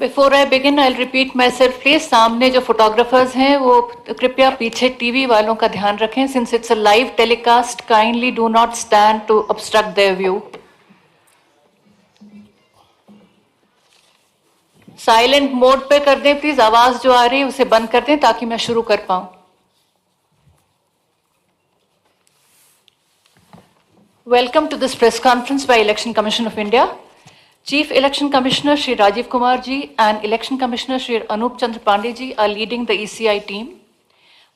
Before I begin, I'll repeat myself, please. सामने जो photographers हैं, वो कृपया पीछे TV वालों का ध्यान रखें. Since it's a live telecast, kindly do not stand to obstruct their view. Silent mode पे कर दें, please. आवाज जो आ रही है, उसे बंद कर दें, ताकि मैं शुरू कर पाऊं. Welcome to this press conference by Election Commission of India. Chief Election Commissioner Shri Rajiv Kumar ji and Election Commissioner Shri Anup Chandra Pandey ji are leading the ECI team.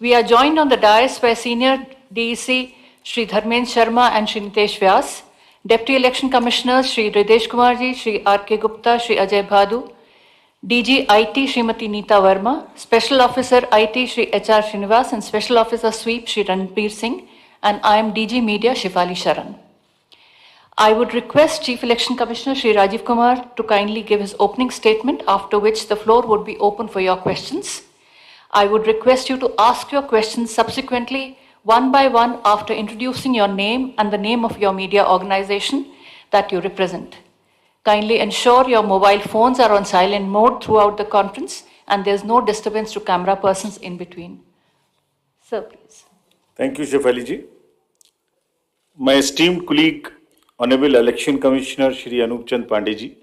We are joined on the dais by Senior DEC Shri Dharmendra Sharma and Shri Nitesh Vyas, Deputy Election Commissioners Shri Ridesh Kumar ji, Shri R.K. Gupta, Shri Ajay Bhadu, DG IT Srimati Neeta Verma, Special Officer IT Shri HR Srinivas and Special Officer Sweep Shri Ranbir Singh, and I am DG Media Shifali Sharan. I would request Chief Election Commissioner Shri Rajiv Kumar to kindly give his opening statement, after which the floor would be open for your questions. I would request you to ask your questions subsequently, one by one, after introducing your name and the name of your media organization that you represent. Kindly ensure your mobile phones are on silent mode throughout the conference and there's no disturbance to camera persons in between. Sir, please. Thank you, Shefali ji. My esteemed colleague, Honorable Election Commissioner Shri Anup Chandra Pandey ji,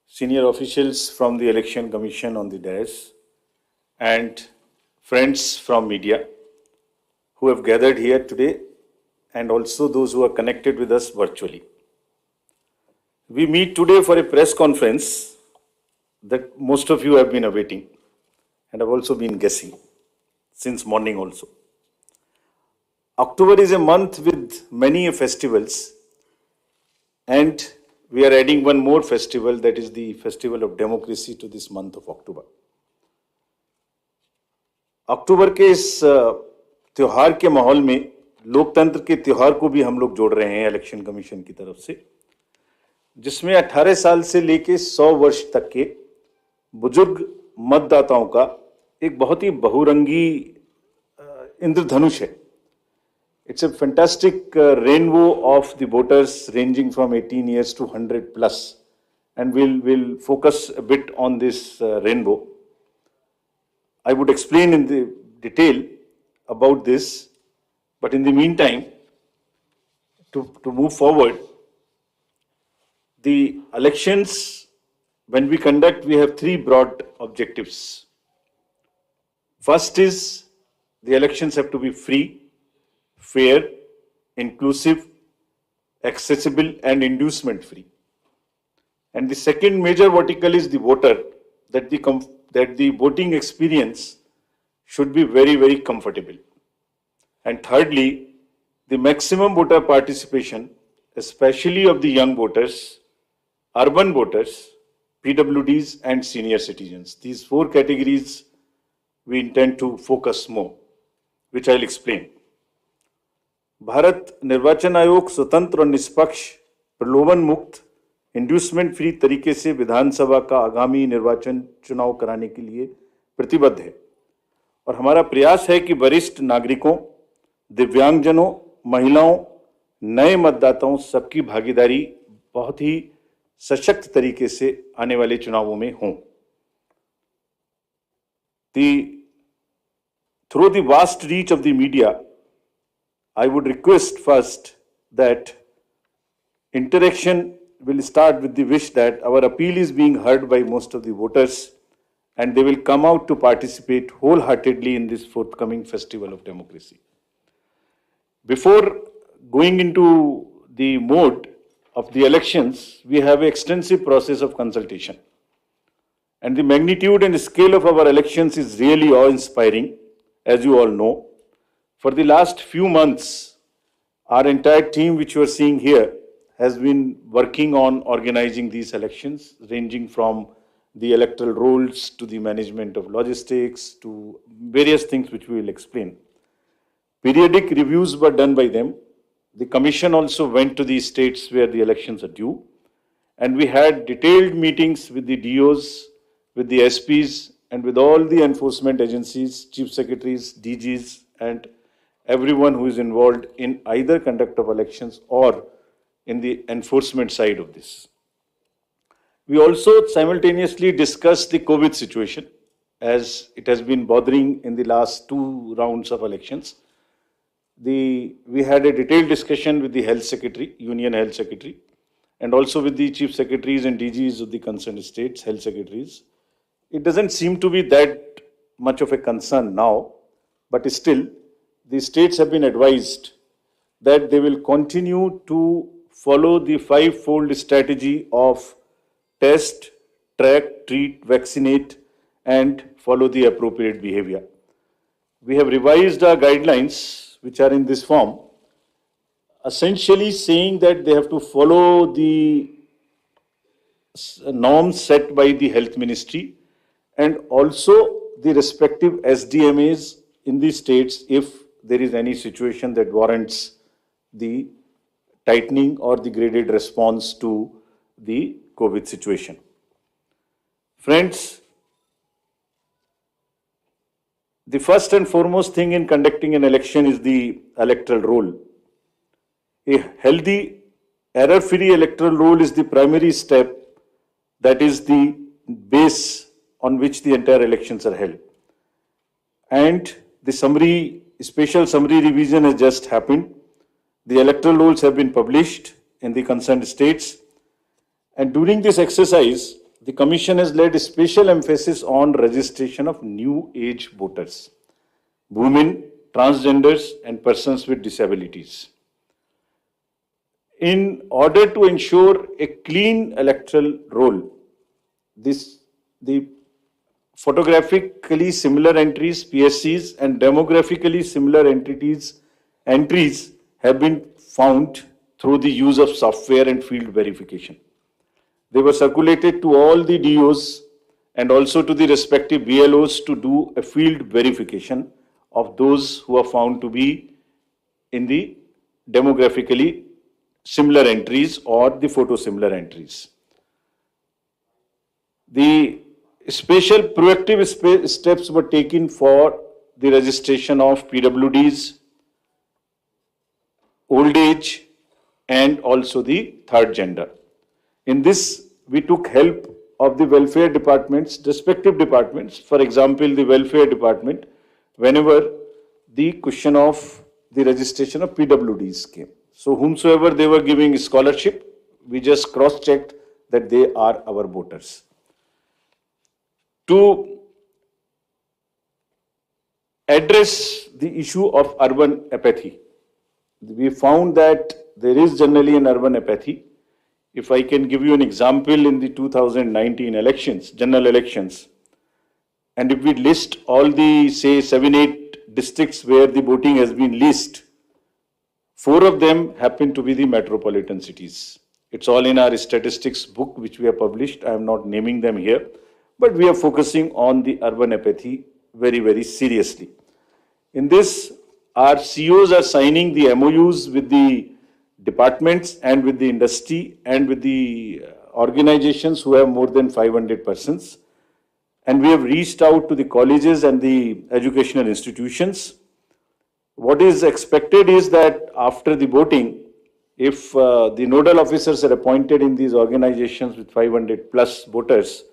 senior officials from the Election Commission on the dais, and friends from media who have gathered here today, and also those who are connected with us virtually. We meet today for a press conference that most of you have been awaiting and have also been guessing since morning also. October is a month with many festivals, and we are adding one more festival, that is the Festival of Democracy, to this month of October. अक्टूबर के इस त्योहार के माहौल में लोकतंत्र के त्योहार को भी हम लोग जोड़ रहे हैं इलेक्शन कमीशन की तरफ से, जिसमें 18 साल से लेके 100 वर्ष तक के बुजुर्ग मतदाताओं का एक बहुत ही बहुरंगी इंद्रधनुष है. It's a fantastic rainbow of the voters ranging from 18 years to 100 plus, and we'll focus a bit on this rainbow. I would explain in the detail about this, but in the meantime, to move forward, the elections, when we conduct, we have three broad objectives. First is the elections have to be free, fair, inclusive, accessible, and inducement free. And the second major vertical is the voter, that the voting experience should be very, very comfortable. And thirdly, the maximum voter participation, especially of the young voters, urban voters, PWDs, and senior citizens. These four categories we intend to focus more, which I'll explain. Bharat निर्वाचन आयोग स्वतंत्र और निष्पक्ष, प्रलोभन मुक्त, inducement free तरीके से विधानसभा का आगामी निर्वाचन चुनाव कराने के लिए प्रतिबद्ध है, और हमारा प्रयास है कि वरिष्ठ नागरिकों, दिव्यांगजनों, महिलाओं, नए मतदाताओं सबकी भागीदारी बहुत ही सशक्त तरीके से आने वाले चुनावों में हो. Through the vast reach of the media, I would request first that interaction will start with the wish that our appeal is being heard by most of the voters and they will come out to participate wholeheartedly in this forthcoming Festival of Democracy. Before going into the mode of the elections, we have an extensive process of consultation. And the magnitude and scale of our elections is really awe-inspiring, as you all know. For the last few months, our entire team, which you are seeing here, has been working on organizing these elections, ranging from the electoral rolls to the management of logistics to various things which we will explain. Periodic reviews were done by them. The commission also went to the states where the elections are due, and we had detailed meetings with the DOs, with the SPs, and with all the enforcement agencies, chief secretaries, DGs, and everyone who is involved in either conduct of elections or in the enforcement side of this. We also simultaneously discussed the COVID situation, as it has been bothering in the last two rounds of elections. We had a detailed discussion with the Health Secretary, Union Health Secretary, and also with the Chief Secretaries and DGs of the concerned states, Health Secretaries. It doesn't seem to be that much of a concern now, but still, the states have been advised that they will continue to follow the five-fold strategy of test, track, treat, vaccinate, and follow the appropriate behavior. We have revised our guidelines, which are in this form, essentially saying that they have to follow the norms set by the Health Ministry and also the respective SDMAs in the states if there is any situation that warrants the tightening or the graded response to the COVID situation. Friends, the first and foremost thing in conducting an election is the electoral roll. A healthy, error-free electoral roll is the primary step, that is the base on which the entire elections are held. And the special summary revision has just happened. The electoral rolls have been published in the concerned states. And during this exercise, the Commission has laid a special emphasis on registration of new age voters, women, transgenders, and persons with disabilities. In order to ensure a clean electoral roll, the photographically similar entries, PSCs, and demographically similar entries have been found through the use of software and field verification. They were circulated to all the DOs and also to the respective BLOs to do a field verification of those who are found to be in the demographically similar entries or the photo similar entries. The special proactive steps were taken for the registration of PWDs, old age, and also the third gender. In this, we took help of the welfare departments, respective departments. For example, the welfare department, whenever the question of the registration of PWDs came. So whomsoever they were giving scholarship, we just cross-checked that they are our voters. To address the issue of urban apathy, we found that there is generally an urban apathy. If I can give you an example, in the 2019 elections, general elections, and if we list all the, say, 7-8 districts where the voting has been least, 4 of them happen to be the metropolitan cities. It's all in our statistics book, which we have published. I am not naming them here, but we are focusing on the urban apathy very, very seriously. In this, our CEOs are signing the MOUs with the departments and with the industry and with the organizations who have more than 500 persons. And we have reached out to the colleges and the educational institutions. What is expected is that after the voting, if the nodal officers are appointed in these organizations with 500 plus voters,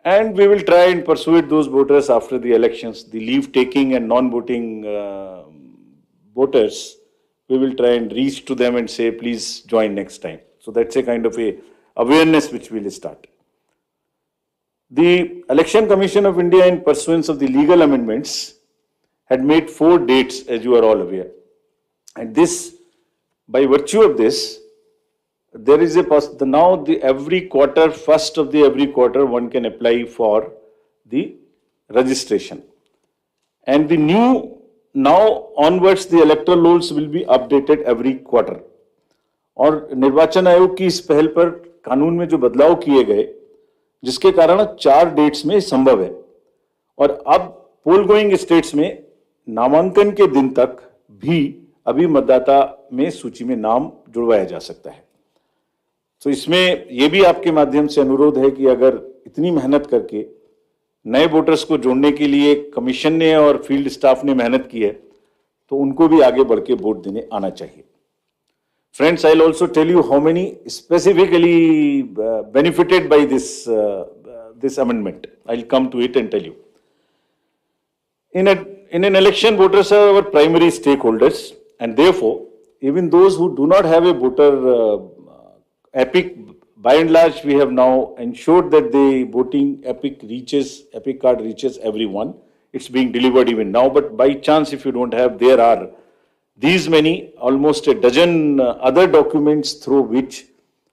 and we will try and persuade those voters after the elections, the leave taking and non-voting voters, we will try and reach to them and say, please join next time. So that's a kind of a awareness which we will start. The Election Commission of India, in pursuance of the legal amendments, had made 4 dates, as you are all aware. And this, by virtue of this, there is every quarter, first of the every quarter, one can apply for the registration. And the new, now onwards, the electoral rolls will be updated every quarter. और निर्वाचन आयोग की इस पहल पर कानून में जो बदलाव किए गए, जिसके कारण 4 डेट्स में संभव है, और अब पोल गोइंग स्टेट्स में नामांकन के दिन तक भी अभी मतदाता में सूची में नाम जुड़वाया जा सकता है. तो इसमें यह भी आपके माध्यम से अनुरोध है कि अगर इतनी मेहनत करके नए वोटर्स को जोड़ने के लिए कमीशन ने और फील्ड स्टाफ ने मेहनत की है, तो उनको भी आगे बढ़ के वोट देने आना चाहिए. Friends, I'll also tell you how many specifically benefited by this amendment. I'll come to it and tell you. In an election, voters are our primary stakeholders, and therefore, even those who do not have a voter epic, by and large, we have now ensured that the voting epic card reaches everyone. It's being delivered even now, but by chance, if you don't have, there are these many, almost a dozen other documents through which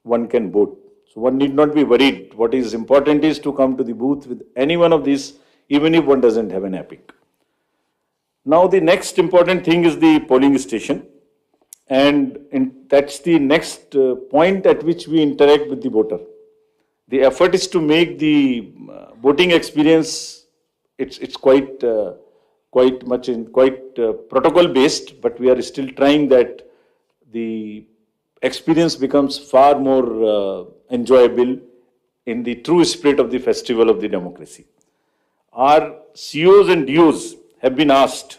one can vote. So one need not be worried. What is important is to come to the booth with any one of these, even if one doesn't have an epic. Now the next important thing is the polling station, and that's the next point at which we interact with the voter. The effort is to make the voting experience, it's quite protocol based, but we are still trying that the experience becomes far more enjoyable in the true spirit of the festival of the democracy. Our COs and DOs have been asked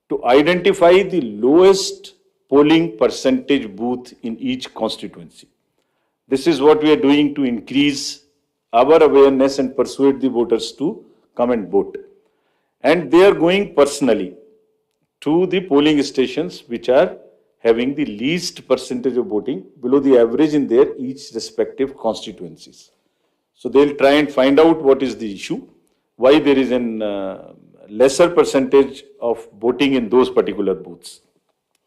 to identify the lowest polling percentage booth in each constituency. This is what we are doing to increase our awareness and persuade the voters to come and vote. And they are going personally to the polling stations which are having the least percentage of voting below the average in their each respective constituencies. So they'll try and find out what is the issue, why there is an lesser percentage of voting in those particular booths.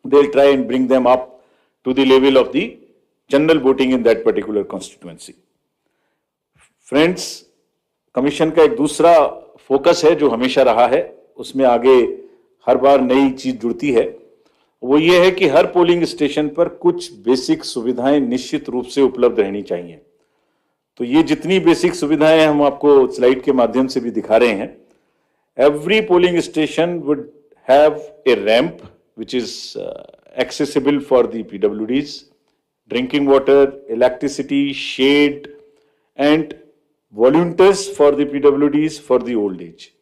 They'll try and bring them up to the level of the general voting in that particular constituency. Friends, commission का एक दूसरा focus है जो हमेशा रहा है, उसमें आगे हर बार नई चीज जुड़ती है, वो ये है कि हर पोलिंग स्टेशन पर कुछ बेसिक सुविधाएं निश्चित रूप से उपलब्ध रहनी चाहिए. तो ये जितनी बेसिक सुविधाएं हम आपको स्लाइड के माध्यम से भी दिखा रहे हैं. Every polling station would have a ramp which is accessible for the PWDs, drinking water, electricity, shade, and volunteers for the PWDs for the old age.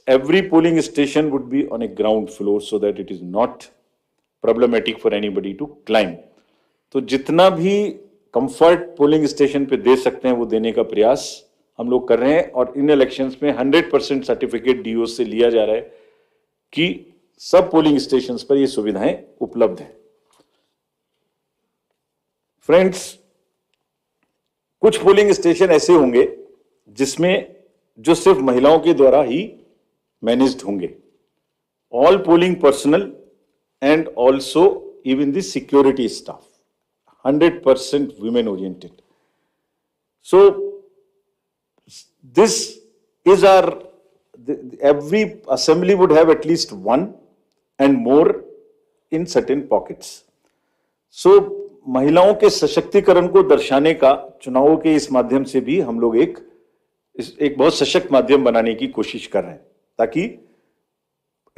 Every polling station would be on a ground floor so that it is not problematic for anybody to climb. तो जितना भी comfort polling station पे दे सकते हैं वो देने का प्रयास हम लोग कर रहे हैं, और इन इलेक्शंस में 100% सर्टिफिकेट डीओ से लिया जा रहा है कि सब पोलिंग स्टेशंस पर ये सुविधाएं उपलब्ध हैं. फ्रेंड्स, कुछ पोलिंग स्टेशन ऐसे होंगे जिसमें जो सिर्फ महिलाओं के द्वारा ही मैनेज्ड होंगे. All polling personal and also even the security staff 100% women oriented. So this is every assembly would have at least one and more in certain pockets. So महिलाओं के सशक्तिकरण को दर्शाने का चुनावों के इस माध्यम से भी हम लोग एक बहुत सशक्त माध्यम बनाने की कोशिश कर रहे हैं, ताकि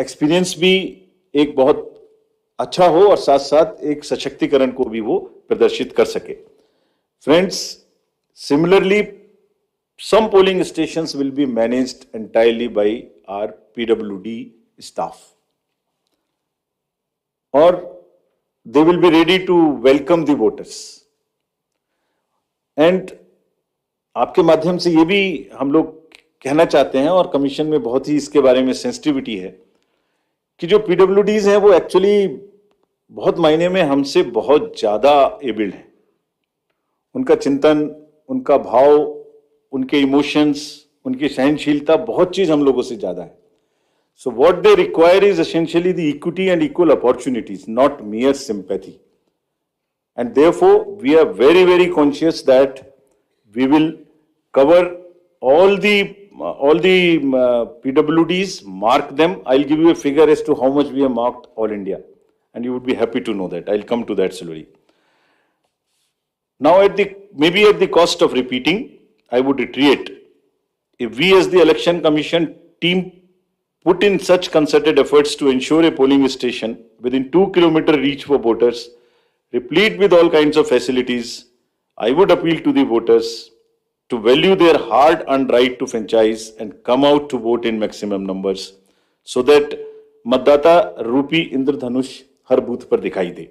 एक्सपीरियंस भी एक बहुत अच्छा हो और साथ साथ एक सशक्तिकरण को भी वो प्रदर्शित कर सके. Friends, similarly some polling stations will be managed entirely by our PWD staff, or they will be ready to welcome the voters. And आपके माध्यम से ये भी हम लोग कहना चाहते हैं, और कमीशन में बहुत ही इसके बारे में सेंसिटिविटी है, कि जो PWDs हैं वो एक्चुअली बहुत मायने में हमसे बहुत ज्यादा एबल्ड हैं. उनका चिंतन, उनका भाव, उनके इमोशंस, उनकी सहनशीलता, बहुत चीज हम लोगों से ज्यादा है. So what they require is essentially the equity and equal opportunities, not mere sympathy. And therefore, we are very, very conscious that we will cover all the PWDs, mark them. I'll give you a figure as to how much we have marked all India, and you would be happy to know that. I'll come to that slowly. Now, maybe at the cost of repeating, I would reiterate, if we as the Election Commission team put in such concerted efforts to ensure a polling station within 2-kilometer reach for voters, replete with all kinds of facilities, I would appeal to the voters to value their hard-earned right to franchise and come out to vote in maximum numbers, so that मतदाता रूपी इंद्रधनुष हर booth पर दिखाई दे.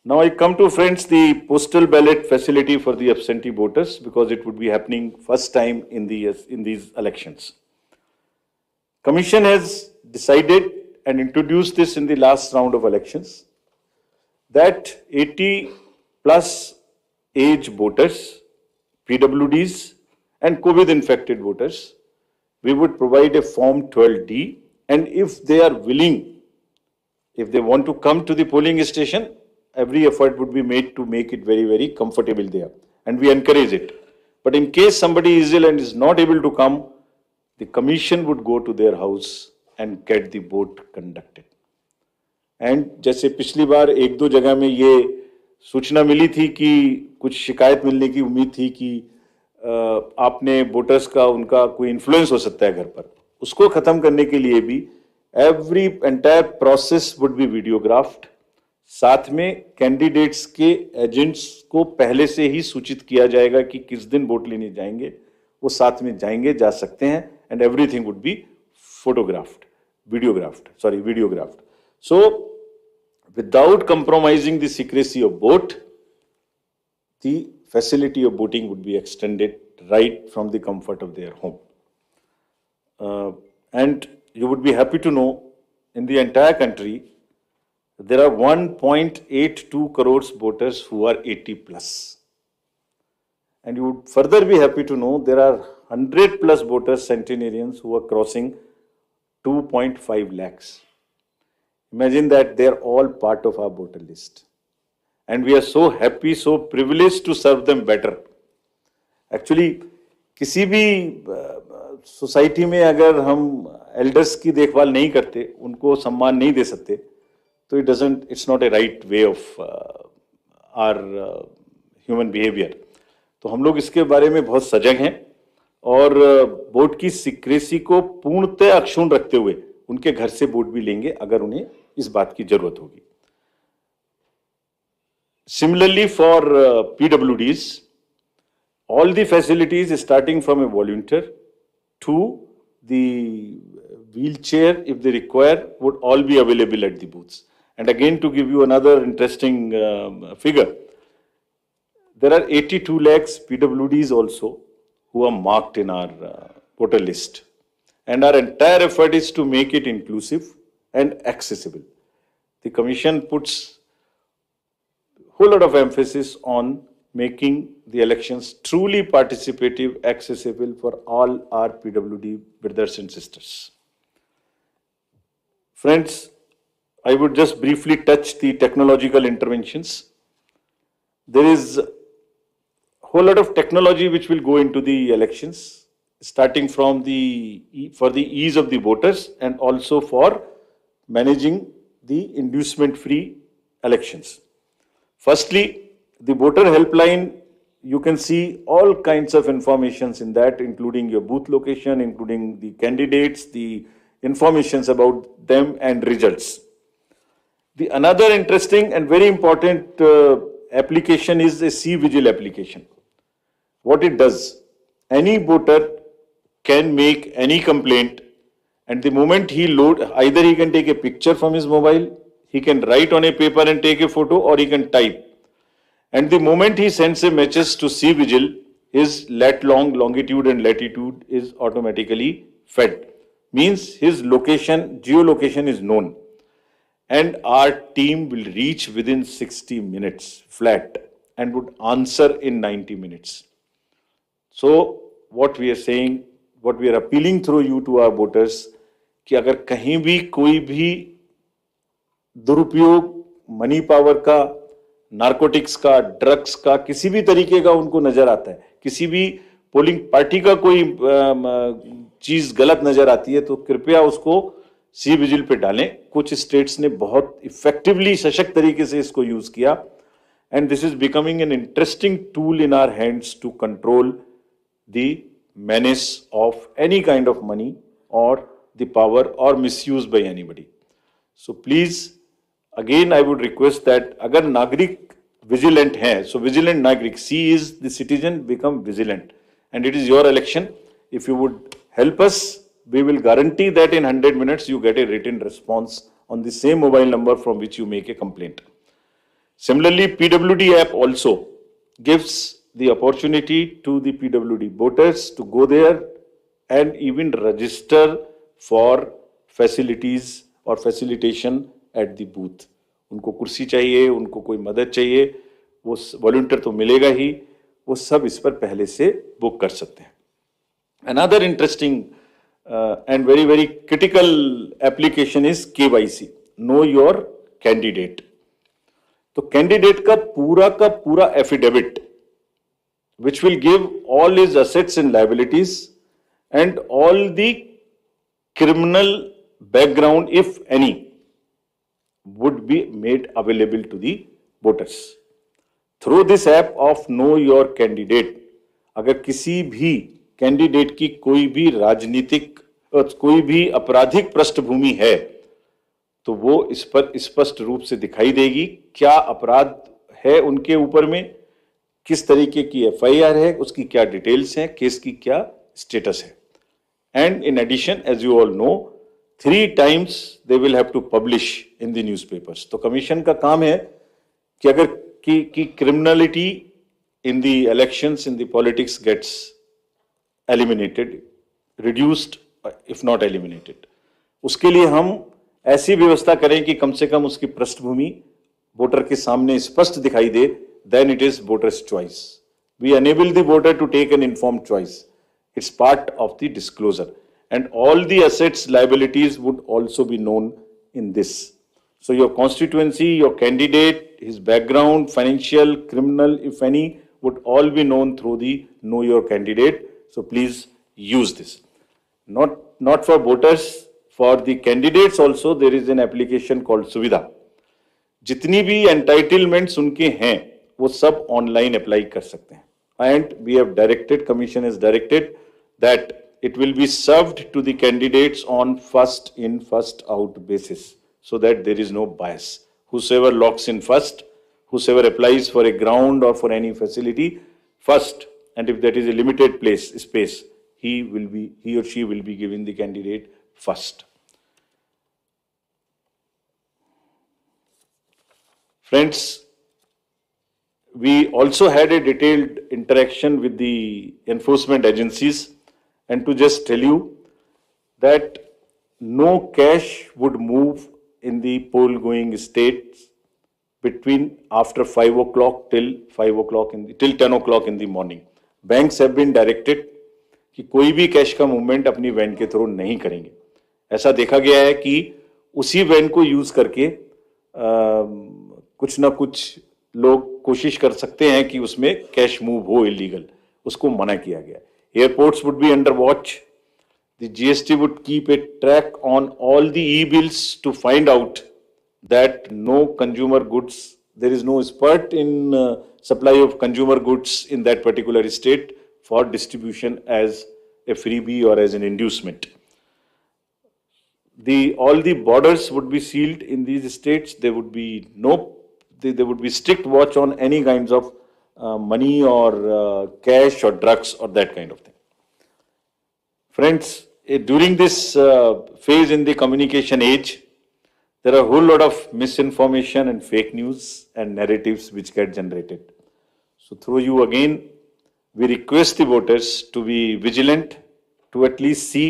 Now I come to, friends, the postal ballot facility for the absentee voters, because it would be happening first time in these elections. Commission has decided and introduced this in the last round of elections that 80 plus age voters, PWDs and COVID infected voters, we would provide a form 12D, and if they are willing, if they want to come to the polling station, every effort would be made to make it very, very comfortable there, and we encourage it. But in case somebody is ill and is not able to come, the commission would go to their house and get the vote conducted. And जैसे पिछली बार एक दो जगह में ये सूचना मिली थी कि कुछ शिकायत मिलने की उम्मीद थी कि आपने वोटर्स का उनका कोई इन्फ्लुएंस हो सकता है घर पर, उसको खत्म करने के लिए भी every entire process would be videographed. साथ में कैंडिडेट्स के एजेंट्स को पहले से ही सूचित किया जाएगा कि किस दिन वोट लेने जाएंगे, वो साथ में जाएंगे, जा सकते हैं, and everything would be photographed, videographed. So, without compromising the secrecy of vote, the facility of voting would be extended right from the comfort of their home. And you would be happy to know, in the entire country, there are 1.82 crores voters who are 80 plus. And you would further be happy to know there are 100 plus voters, centenarians, who are crossing 2.5 lakhs. Imagine that they are all part of our voter list. And we are so happy, so privileged to serve them better. Actually, किसी भी society में अगर हम elders की देखभाल नहीं करते, उनको सम्मान नहीं दे सकते, तो it's not a right way of our human behavior. तो हम लोग इसके बारे में बहुत सजग हैं और वोट की सीक्रेसी को पूर्णतः अक्षुण्ण रखते हुए उनके घर से वोट भी लेंगे अगर उन्हें इस बात की जरूरत होगी. Similarly, for PWDs, all the facilities starting from a volunteer to the wheelchair, if they require, would all be available at the booths. And again, to give you another interesting figure, there are 82 lakhs PWDs also who are marked in our voter list. And our entire effort is to make it inclusive and accessible. The Commission puts a whole lot of emphasis on making the elections truly participative, accessible for all our PWD brothers and sisters. Friends, I would just briefly touch the technological interventions. There is a whole lot of technology which will go into the elections, starting from for the ease of the voters and also for managing the inducement-free elections. Firstly, the voter helpline, you can see all kinds of informations in that, including your booth location, including the candidates, the informations about them and results. The another interesting and very important application is a C-Vigil application. What it does, any voter can make any complaint, and the moment he load, either he can take a picture from his mobile, he can write on a paper and take a photo, or he can type. And the moment he sends a message to C-Vigil, his longitude and latitude is automatically fed. Means his location, geolocation is known. And our team will reach within 60 minutes flat and would answer in 90 minutes. So what we are saying, what we are appealing through you to our voters, कि अगर कहीं भी कोई भी दुरुपयोग money power का, narcotics का, drugs का, किसी भी तरीके का उनको नजर आता है, किसी भी पोलिंग पार्टी का कोई चीज गलत नजर आती है, तो कृपया उसको C-Vigil पे डालें. कुछ स्टेट्स ने बहुत इफेक्टिवली सशक्त तरीके से इसको यूज किया, and this is becoming an interesting tool in our hands to control the menace of any kind of money or the power or misuse by anybody. So please, again I would request that agar nagrik vigilant hai, so vigilant nagrik, C is the citizen, become vigilant, and it is your election. If you would help us, we will guarantee that in 100 minutes you get a written response on the same mobile number from which you make a complaint. Similarly, PWD app also gives the opportunity to the PWD voters to go there and even register for facilities or facilitation at the booth. उनको कुर्सी चाहिए, उनको कोई मदद चाहिए, वो volunteer तो मिलेगा ही, वो सब इस पर पहले से बुक कर सकते हैं. Another interesting and very critical application is KYC, know your candidate. तो कैंडिडेट का पूरा affidavit which will give all his assets and liabilities and all the criminal background, if any, would be made available to the voters. Through this app of Know Your Candidate, अगर किसी भी candidate की कोई भी राजनीतिक कोई भी आपराधिक पृष्ठभूमि है तो वो इस पर स्पष्ट रूप से दिखाई देगी, क्या अपराध है उनके ऊपर में, किस तरीके की एफआईआर है, उसकी क्या डिटेल्स हैं, केस की क्या स्टेटस है. And in addition, as you all know, 3 times they will have to publish in the newspapers. तो कमीशन का काम है कि अगर की criminality in the elections, in the politics gets eliminated, reduced, if not eliminated, उसके लिए हम ऐसी व्यवस्था करें कि कम से कम उसकी पृष्ठभूमि वोटर के सामने स्पष्ट दिखाई दे. Then it is voter's choice. We enable the voter to take an informed choice. It's part of the disclosure. And all the assets, liabilities would also be known in this. So your constituency, your candidate, his background, financial, criminal, if any, would all be known through the Know Your Candidate. So please use this. Not for voters, for the candidates also there is an application called Suvidha. जितनी भी entitlements उनके हैं वो सब online apply कर सकते हैं. And we have directed, commission is directed that it will be served to the candidates on first in first out basis so that there is no bias. Whosoever locks in first, whosoever applies for a ground or for any facility first, and if that is a limited space, he or she will be given the candidate first. Friends, we also had a detailed interaction with the enforcement agencies, and to just tell you that no cash would move in the poll going states between after 5 o'clock till 10 o'clock in the morning. Banks have been directed कि कोई भी cash का movement अपनी van के through नहीं करेंगे. ऐसा देखा गया है कि उसी वैन को यूज करके कुछ ना कुछ लोग कोशिश कर सकते हैं कि उसमें कैश मूव हो इलीगल, उसको मना किया गया. Airports would be under watch. The GST would keep a track on all the e-bills to find out that no consumer goods, there is no spurt in supply of consumer goods in that particular state for distribution as a freebie or as an inducement. All the borders would be sealed in these states. There would be there would be strict watch on any kinds of money or cash or drugs or that kind of thing. Friends, during this phase in the communication age, there are a whole lot of misinformation and fake news and narratives which get generated. So through you again, we request the voters to be vigilant, to at least see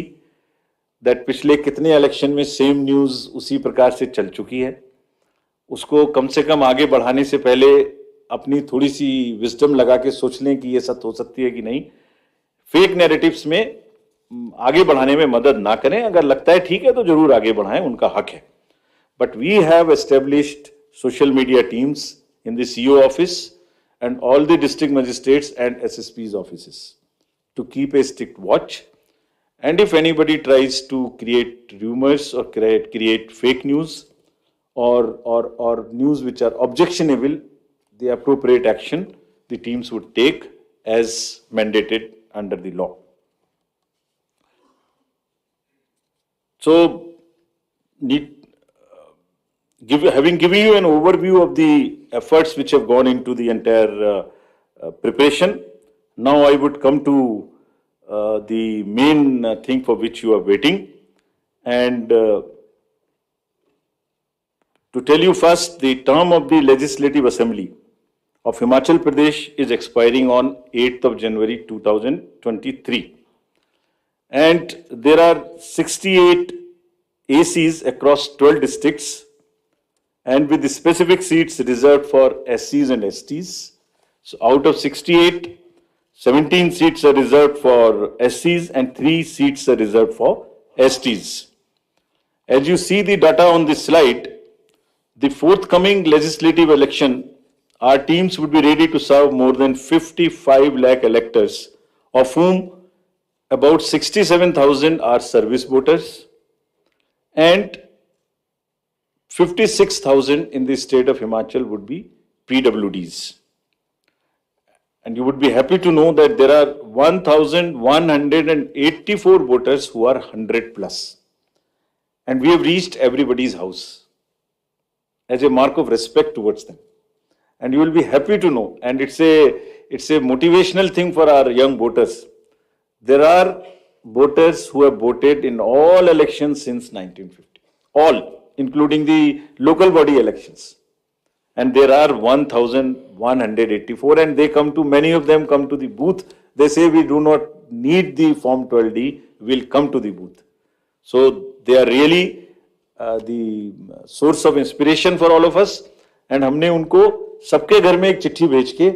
that पिछले कितने election में same news उसी प्रकार से चल चुकी है, उसको कम से कम आगे बढ़ाने से पहले अपनी थोड़ी सी विजडम लगा के सोच लें कि ये सच हो सकती है कि नहीं. फेक नैरेटिव्स में आगे बढ़ाने में मदद ना करें. अगर लगता है ठीक है तो जरूर आगे बढ़ाएं, उनका हक है. But we have established social media teams in the CO office and all the district magistrates and SSP's offices to keep a strict watch. And if anybody tries to create rumors or create fake news or news which are objectionable, the appropriate action the teams would take as mandated under the law. So, having given you an overview of the efforts which have gone into the entire preparation, now I would come to the main thing for which you are waiting, and To tell you first, the term of the Legislative Assembly of Himachal Pradesh is expiring on 8th of January 2023. And there are 68 ACs across 12 districts, and with the specific seats reserved for SCs and STs. So out of 68, 17 seats are reserved for SCs and 3 seats are reserved for STs. As you see the data on this slide, the forthcoming legislative election, our teams would be ready to serve more than 55 lakh electors, of whom about 67,000 are service voters and 56,000 in the state of Himachal would be PWDs. And you would be happy to know that there are 1,184 voters who are 100 plus. And we have reached everybody's house as a mark of respect towards them. And you will be happy to know, and it's a motivational thing for our young voters. There are voters who have voted in all elections since 1950, all, including the local body elections. And there are 1,184, and many of them come to the booth. They say we do not need the Form 12D, we'll come to the booth. So they are really the source of inspiration for all of us. And हमने उनको सबके घर में एक चिट्ठी भेज के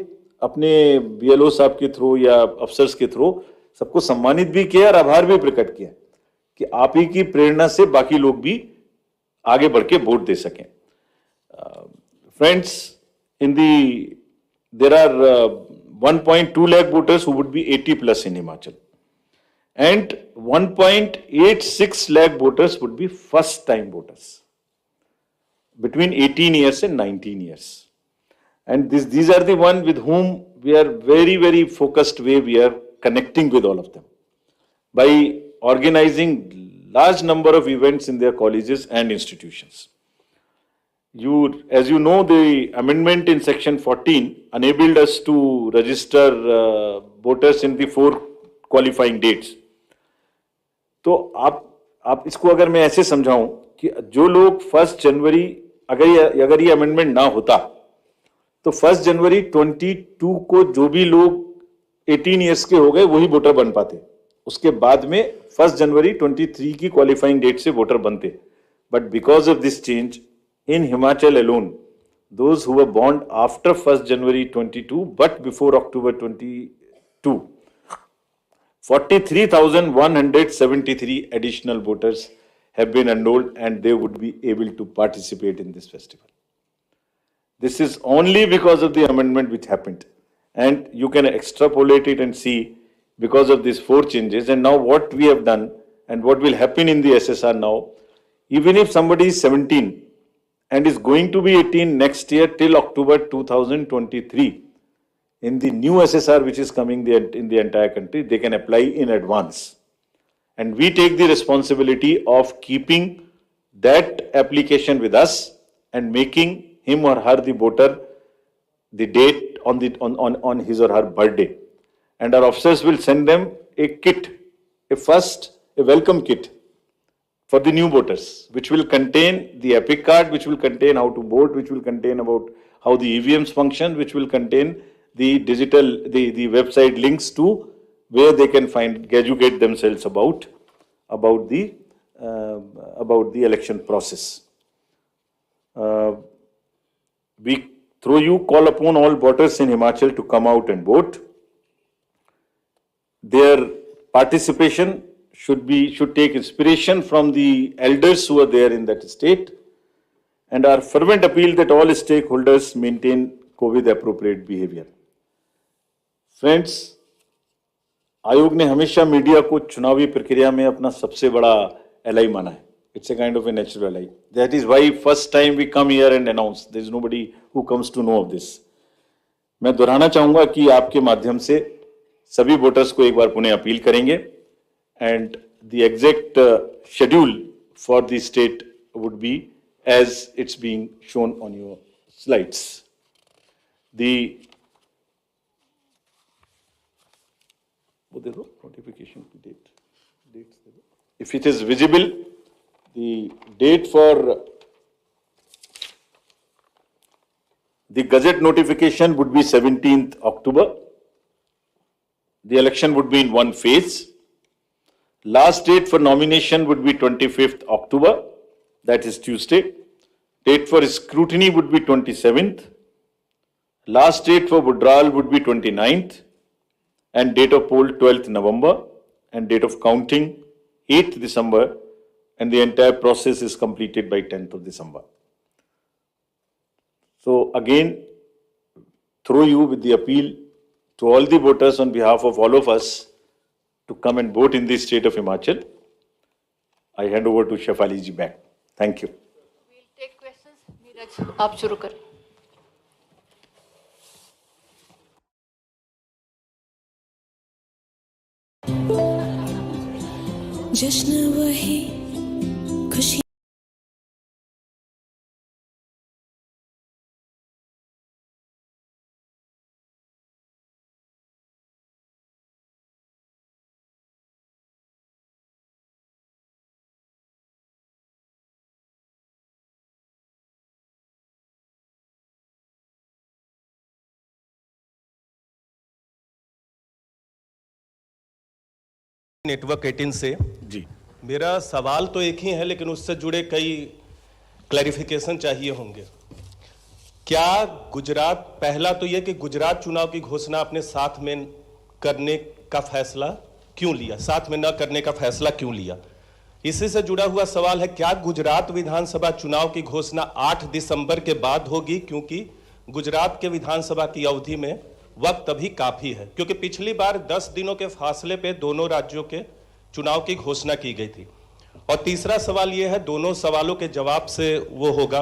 अपने BLO साहब के थ्रू या अफसर्स के थ्रू सबको सम्मानित भी किया और आभार भी प्रकट किया कि आप ही की प्रेरणा से बाकी लोग भी आगे बढ़ के वोट दे सकें. Friends, there are 1.2 lakh voters who would be 80 plus in Himachal, and 1.86 lakh voters would be first time voters between 18 years and 19 years. And these are the ones with whom we are very, very focused way we are connecting with all of them by organizing large number of events in their colleges and institutions. As you know, the amendment in section 14 enabled us to register voters in the 4 qualifying dates. तो आप इसको अगर मैं ऐसे समझाऊं कि जो लोग 1 जनवरी अगर ये अमेंडमेंट ना होता तो 1 जनवरी 22 को जो भी लोग 18 इयर्स के हो गए वही वोटर बन पाते. उसके बाद में 1 जनवरी 23 की क्वालिफाइंग डेट से वोटर बनते. But because of this change in Himachal alone, those who were born after 1st January 22 but before October 22, 43,173 additional voters have been enrolled and they would be able to participate in this festival. This is only because of the amendment which happened, and you can extrapolate it and see because of these 4 changes. And now what we have done and what will happen in the SSR now, even if somebody is 17 and is going to be 18 next year till October 2023, in the new SSR which is coming in the entire country, they can apply in advance. And we take the responsibility of keeping that application with us and making him or her the voter the date on his or her birthday. And our officers will send them a kit, a welcome kit for the new voters, which will contain the epic card, which will contain how to vote, which will contain about how the EVMs function, which will contain the the website links to where they can educate themselves about the election process. We call upon all voters in Himachal to come out and vote. Their participation should take inspiration from the elders who are there in that state, and our fervent appeal that all stakeholders maintain COVID appropriate behavior. Friends, आयोग ने हमेशा media को चुनावी प्रक्रिया में अपना सबसे बड़ा एलाई माना है. It's a kind of a natural ally. That is why first time we come here and announce. There is nobody who comes to know of this. मैं दोहराना चाहूंगा कि आपके माध्यम से सभी वोटर्स को एक बार पुनः अपील करेंगे, and the exact schedule for the state would be as it's being shown on your slides. Notification date. If it is visible, the date for The Gazette notification would be 17th October. The election would be in one phase. Last date for nomination would be 25th October, that is Tuesday. Date for scrutiny would be 27th. Last date for withdrawal would be 29th. And date of poll 12th November. And date of counting 8th December. And the entire process is completed by 10th of December. So again, through you with the appeal to all the voters on behalf of all of us to come and vote in the state of Himachal, I hand over to Shefali ji back. Thank you. We'll take questions. Neeraj, आप शुरू करें. जश्न वही खुशी network 18 से जी मेरा सवाल तो एक ही है, लेकिन उससे जुड़े कई क्लैरिफिकेशन चाहिए होंगे. क्या गुजरात, पहला तो यह कि गुजरात चुनाव की घोषणा अपने साथ में करने का फैसला क्यों लिया, साथ में न करने का फैसला क्यों लिया? इसी से जुड़ा हुआ सवाल है, क्या गुजरात विधानसभा चुनाव की घोषणा 8 दिसंबर के बाद होगी, क्योंकि गुजरात के विधानसभा की अवधि में वक्त अभी काफी है, क्योंकि पिछली बार 10 दिनों के फासले पे दोनों राज्यों के चुनाव की घोषणा की गई थी. और तीसरा सवाल यह है, दोनों सवालों के जवाब से वो होगा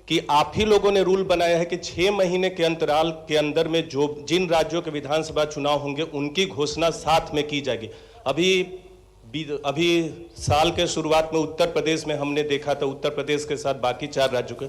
कि आप ही लोगों ने रूल बनाया है कि 6 महीने के अंतराल के अंदर में जो जिन राज्यों के विधानसभा चुनाव होंगे उनकी घोषणा साथ में की जाएगी. अभी साल के शुरुआत में उत्तर प्रदेश में हमने देखा था, उत्तर प्रदेश के साथ बाकी 4 राज्यों के.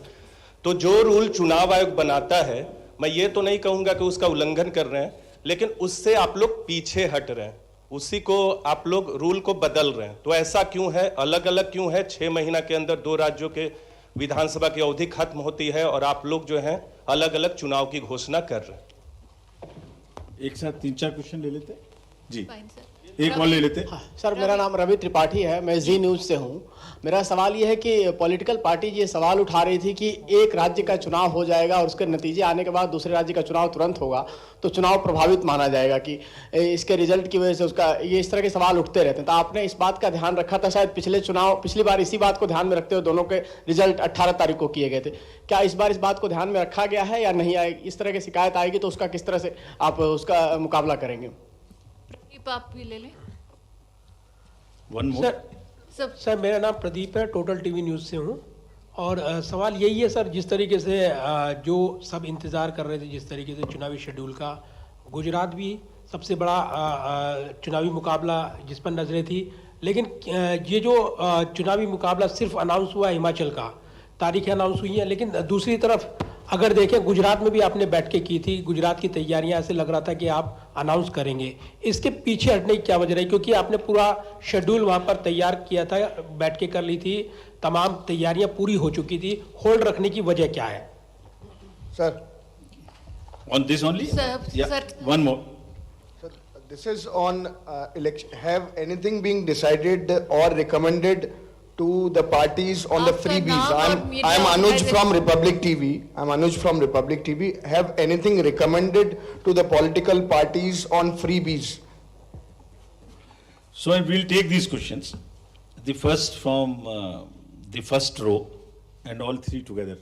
तो जो रूल चुनाव आयोग बनाता है, मैं ये तो नहीं कहूंगा कि उसका उल्लंघन कर रहे हैं, लेकिन उससे आप लोग पीछे हट रहे हैं, उसी को आप लोग रूल को बदल रहे हैं. तो ऐसा क्यों है, अलग अलग क्यों है? 6 महीना के अंदर 2 राज्यों के विधानसभा की अवधि खत्म होती है और आप लोग जो हैं अलग अलग चुनाव की घोषणा कर रहे हैं. एक साथ 3-4 क्वेश्चन ले लेते जी. Fine, sir. एक और ले लेते. सर, मेरा नाम रवि त्रिपाठी है, मैं जी न्यूज़ से हूँ. मेरा सवाल ये है कि पॉलिटिकल पार्टी ये सवाल उठा रही थी कि एक राज्य का चुनाव हो जाएगा और उसके नतीजे आने के बाद दूसरे राज्य का चुनाव तुरंत होगा, तो चुनाव प्रभावित माना जाएगा कि इसके रिजल्ट की वजह से उसका, ये इस तरह के सवाल उठते रहते हैं. तो आपने इस बात का ध्यान रखा था शायद पिछली बार इसी बात को ध्यान में रखते हुए दोनों के रिजल्ट 18 तारीख को किए गए थे. क्या इस बार इस बात को ध्यान में रखा गया है या नहीं आएगी? इस तरह की शिकायत आएगी तो उसका किस तरह से आप उसका मुकाबला करेंगे? आप भी ले लें. सर, मेरा नाम प्रदीप है, टोटल टीवी न्यूज़ से हूँ. और सवाल यही है सर, जिस तरीके से जो सब इंतज़ार कर रहे थे, जिस तरीके से चुनावी शेड्यूल का, गुजरात भी सबसे बड़ा चुनावी मुकाबला जिस पर नजरें थी, लेकिन ये जो चुनावी मुकाबला सिर्फ अनाउंस हुआ हिमाचल का, तारीखें अनाउंस हुई हैं, लेकिन दूसरी तरफ अगर देखें गुजरात में भी आपने बैठकें की थी, गुजरात की तैयारियां, ऐसे लग रहा था कि आप अनाउंस करेंगे. इसके पीछे हटने की क्या वजह रही? क्योंकि आपने पूरा शेड्यूल वहां पर तैयार किया था, बैठकें कर ली थी, तमाम तैयारियां पूरी हो चुकी थी, होल्ड रखने की वजह क्या है? Sir, On this only? Sir. One more. sir, this is on election. Have anything being decided or recommended to the parties on the After freebies? now or media I'm Anuj organization- from Republic TV. I'm Anuj from Republic TV. Have anything recommended to the political parties on freebies? So I will take these questions. The first from the first row and all 3 together.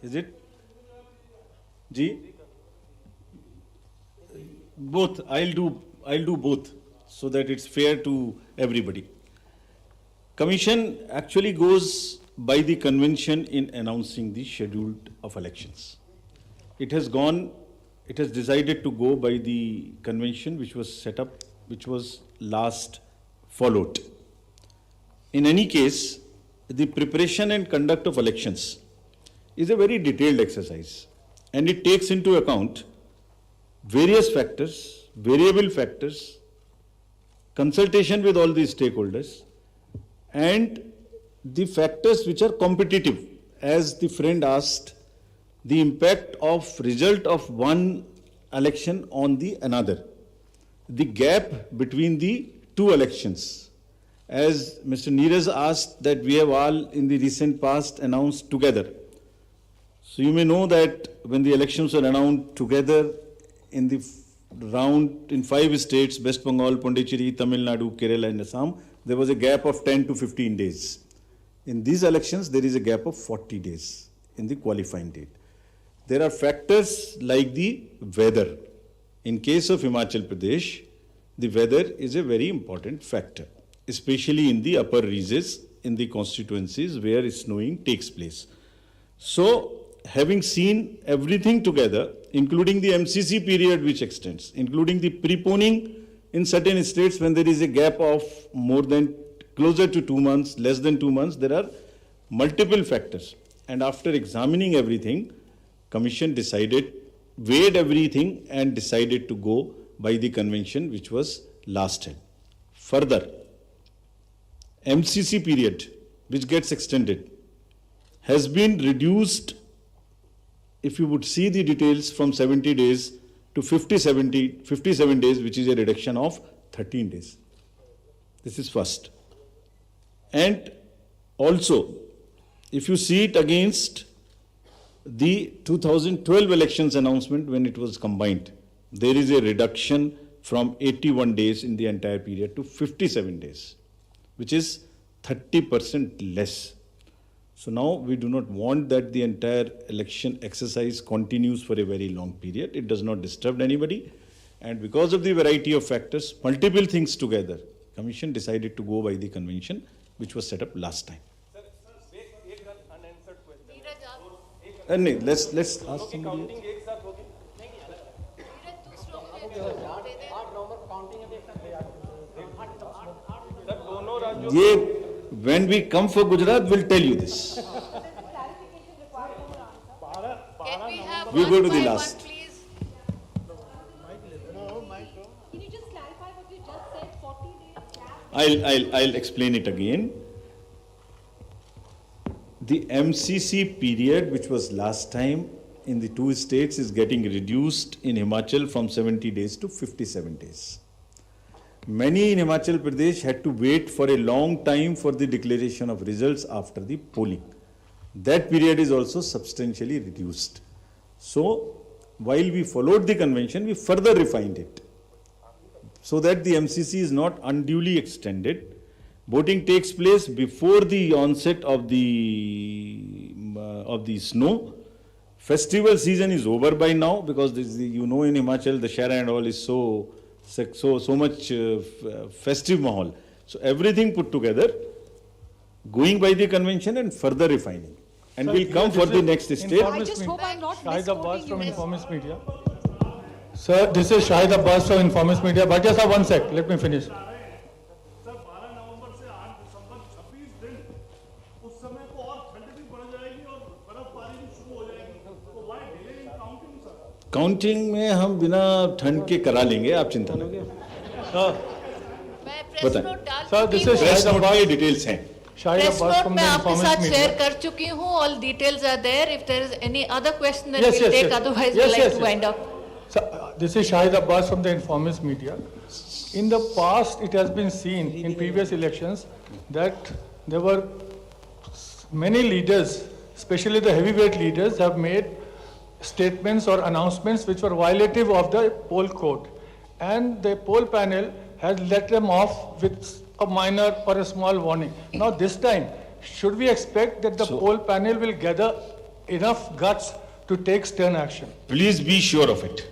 Is it? Ji? Both. I'll do both so that it's fair to everybody. Commission actually goes by the convention in announcing the schedule of elections. It has decided to go by the convention which was set up, which was last followed. In any case, the preparation and conduct of elections is a very detailed exercise, and it takes into account various factors, variable factors, consultation with all the stakeholders, and the factors which are competitive, as the friend asked, the impact of result of one election on the another, the gap between the two elections. As Mr. Neeraj asked, that we have all in the recent past announced together. So you may know that when the elections were announced together in the round in 5 states, West Bengal, Pondicherry, Tamil Nadu, Kerala and Assam, there was a gap of 10 to 15 days. In these elections, there is a gap of 40 days in the qualifying date. There are factors like the weather. In case of Himachal Pradesh, the weather is a very important factor, especially in the upper reaches in the constituencies where snowing takes place. So, having seen everything together, including the MCC period which extends, including the preponing in certain states when there is a gap of more than closer to 2 months, less than 2 months, there are multiple factors. And after examining everything, Commission decided, weighed everything and decided to go by the convention which was last held. Further, MCC period which gets extended has been reduced, if you would see the details, from 70 days to 57 days, which is a reduction of 13 days. This is first. And also, if you see it against the 2012 elections announcement when it was combined, there is a reduction from 81 days in the entire period to 57 days, which is 30% less. So now we do not want that the entire election exercise continues for a very long period. It does not disturb anybody. And because of the variety of factors, multiple things together, Commission decided to go by the convention which was set up last time. Let's ask somebody else. When we come for Gujarat, we'll tell you this. Can we have We one go to by the one, last. please? Can you just clarify what you just said, 40 days gap? I'll explain it again. The MCC period, which was last time in the 2 states, is getting reduced in Himachal from 70 days to 57 days. Many in Himachal Pradesh had to wait for a long time for the declaration of results after the polling. That period is also substantially reduced. So, while we followed the convention, we further refined it so that the MCC is not unduly extended. Voting takes place before the onset of the snow. Festival season is over by now because this is in Himachal the Shara and all is so much festive mahal. So everything put together, going by the convention and further refining. And Sir, we'll come for the next stage. I just hope I'm not Shahid Abbas misquoting from you. Informist Media. Sir, this is Shahid Abbas from Informist Media. But just have 1 sec, let me finish. Sir 12 नवंबर से 8 दिसंबर 26 दिन उस समय को और ठंड भी बढ़ जाएगी और बर्फबारी भी शुरू हो जाएगी तो why delay in counting sir counting में हम बिना ठंड के करा लेंगे, आप चिंता न करें। मैं प्रेस बताएं। नोट डाल Sir, चुकी this हूँ। is प्रेस नोट की डिटेल्स हैं। Shahid press Abbas note from मैं the आपके Informist साथ शेयर Media. कर चुकी हूँ। All details are there. If there is any other question, then Yes, we'll yes, take. yes. Otherwise, Yes, we'll like yes, to yes. wind up. Sir, this is Shahid Abbas from the Informist Media. In the past, it has been seen in previous elections that there were many leaders, especially the heavyweight leaders, have made statements or announcements which were violative of the poll code. And the poll panel has let them off with a minor or a small warning. Now this time, should we expect that the poll panel will gather enough guts to take stern action? Please be sure of it.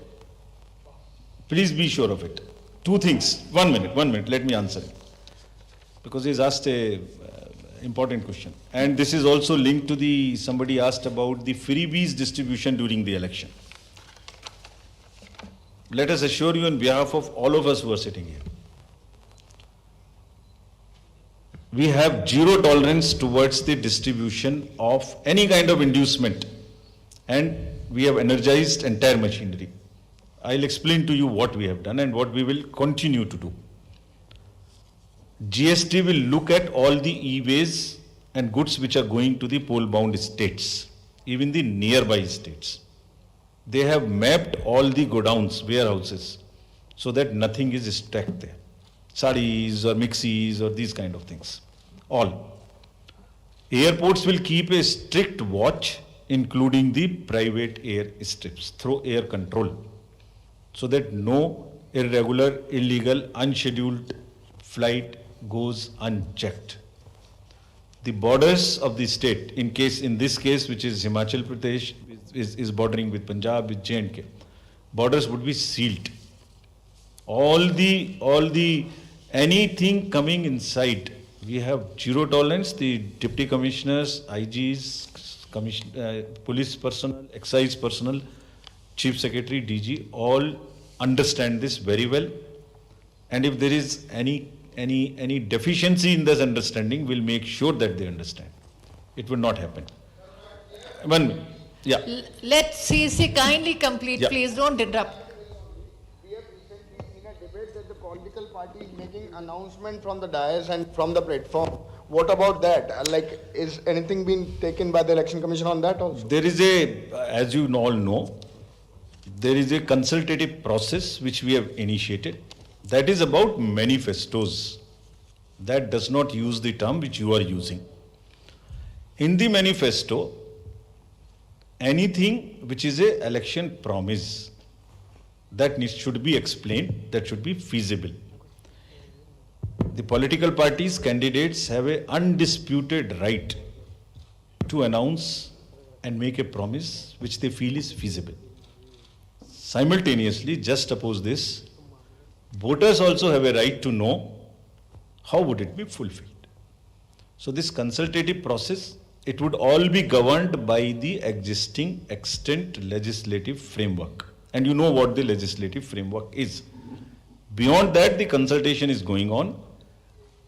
Please be sure of it. Two things. 1 minute, let me answer it. Because he's asked a important question. And this is also linked to somebody asked about the freebies distribution during the election. Let us assure you on behalf of all of us who are sitting here, we have zero tolerance towards the distribution of any kind of inducement, and we have energized entire machinery. I'll explain to you what we have done and what we will continue to do. GST will look at all the e-ways and goods which are going to the poll-bound states. even the nearby states. They have mapped all the godowns, warehouses, so that nothing is stacked there. Saris or mixies or these kind of things. All. Airports will keep a strict watch, including the private air strips, through air control, so that no irregular, illegal, unscheduled flight goes unchecked. The borders of the state, in this case, which is Himachal Pradesh, is bordering with Punjab, with J&K, borders would be sealed. Anything coming inside, we have zero tolerance. The deputy commissioners, IGs, police personnel, excise personnel, chief secretary, DG, all understand this very well. And if there is any deficiency in this understanding, we'll make sure that they understand. It will not happen. Yeah. Let CC kindly complete, Yeah. please don't interrupt. We have recently seen a debate that the political party is making announcement from the dais and from the platform. What about that? Like, is anything being taken by the Election Commission on that also? There is as you all know, there is a consultative process which we have initiated. That is about manifestos. That does not use the term which you are using. In the manifesto, anything which is an election promise, that should be explained, that should be feasible. The political parties, candidates have an undisputed right to announce and make a promise which they feel is feasible. Simultaneously, just oppose this, voters also have a right to know how would it be fulfilled. So this consultative process, it would all be governed by the existing extant legislative framework. And you know what the legislative framework is. Beyond that, the consultation is going on.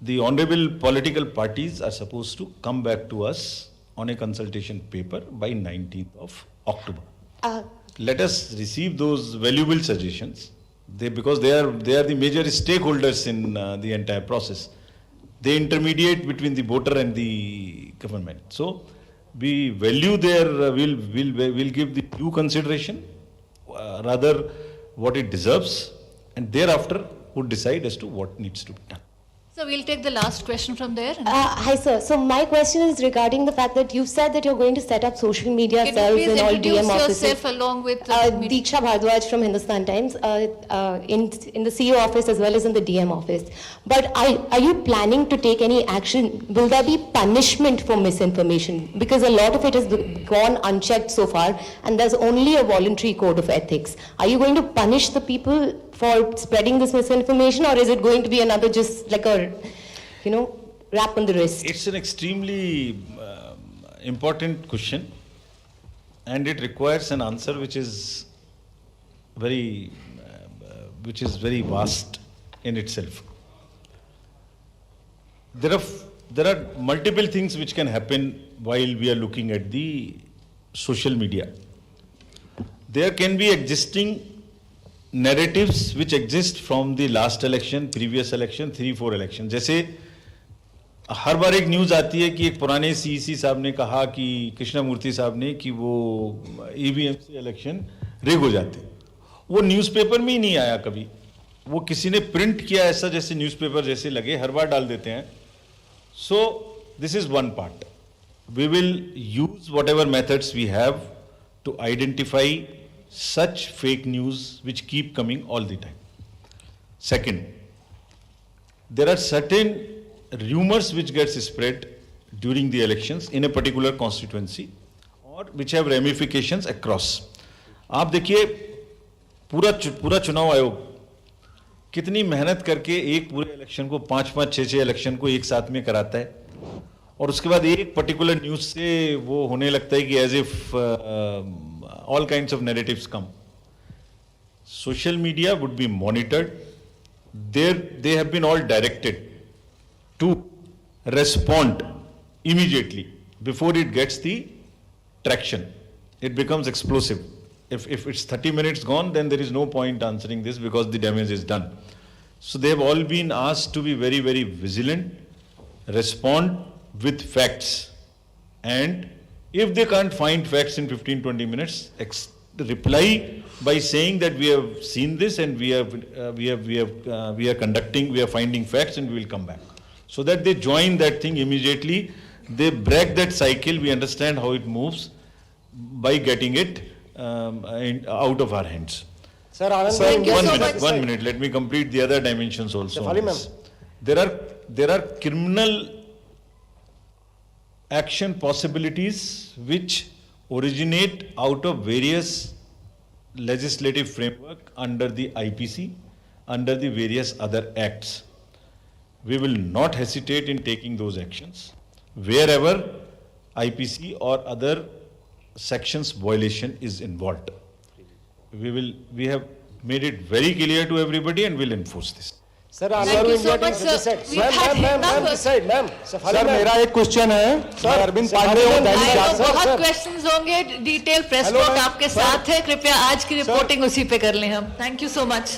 The honorable political parties are supposed to come back to us on a consultation paper by 19th of October. Let us receive those valuable suggestions. Because they are the major stakeholders in the entire process. They intermediate between the voter and the government. So we value we'll give the due consideration, rather what it deserves, and thereafter would decide as to what needs to be done. So we'll take the last question from there. Hi, sir. So my question is regarding the fact that you said that you're going to set up social media Can cells you in please all introduce DM offices. yourself along with Deeksha Bhardwaj from Hindustan Times, in the CEO office as well as in the DM office. But are you planning to take any action? Will there be punishment for misinformation? Because a lot of it has gone unchecked so far, and there's only a voluntary code of ethics. Are you going to punish the people for spreading this misinformation, or is it going to be another just like a, rap on the wrist? It's an extremely important question, and it requires an answer which is very vast in itself. There are multiple things which can happen while we are looking at the social media. There can be existing narratives which exist from the last election, previous election, 3-4 election. जैसे हर बार एक news आती है कि एक पुराने CEC साहब ने कहा कि कृष्णमूर्ति साहब ने कि वो ईवीएम से इलेक्शन रिग हो जाते, वो न्यूज़पेपर में ही नहीं आया कभी, वो किसी ने प्रिंट किया ऐसा जैसे न्यूज़पेपर जैसे लगे, हर बार डाल देते हैं. So this is one part. We will use whatever methods we have to identify such fake news which keep coming all the time. Second, there are certain rumors which gets spread during the elections in a particular constituency or which have ramifications across. आप देखिए पूरा चुनाव आयोग कितनी मेहनत करके एक पूरे इलेक्शन को 5-5, 6-6 इलेक्शन को एक साथ में कराता है, और उसके बाद एक पर्टिकुलर न्यूज से वो होने लगता है कि as if all kinds of narratives come. Social media would be monitored. They have been all directed to respond immediately before it gets the traction. It becomes explosive. If it's 30 minutes gone, then there is no point answering this because the damage is done. So they have all been asked to be very, very vigilant, respond with facts, and If they can't find facts in 15-20 minutes, reply by saying that we have seen this and we are finding facts and we will come back. So that they join that thing immediately, they break that cycle, we understand how it moves by getting it out of our hands. Sir, Anand, Thank you so much. One minute, let me complete the other dimensions also. on this. There are criminal action possibilities which originate out of various legislative framework under the IPC, under the various other acts. We will not hesitate in taking those actions wherever IPC or other sections violation is involved. We have made it very clear to everybody and will enforce this. Sir, Thank you so much, sir. We've had enough. Sir मेरा एक question है sir Arvind Pandey और दैनिक जागरण बहुत questions होंगे, detail press note आपके साथ है, कृपया आज की रिपोर्टिंग उसी पे कर लें हम. Thank you so much.